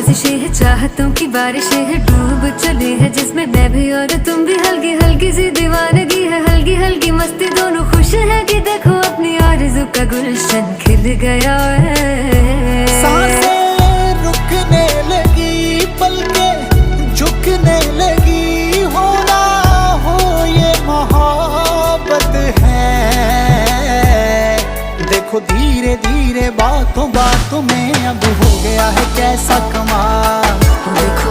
साजिशें हैं, चाहतों की बारिशें हैं, डूब चले हैं जिसमें मैं भी और तुम भी। हल्की हल्की सी दीवानगी है, हल्की हल्की मस्ती, दोनों खुश है कि देखो अपनी आरज़ू का गुलशन खिल गया है। सांसें रुकने लगी, पलकें झुकने लगी, हो ना हो ये मोहब्बत है। देखो धीरे धीरे बातों बातों में अब हो गया है कैसा कमाल। देखो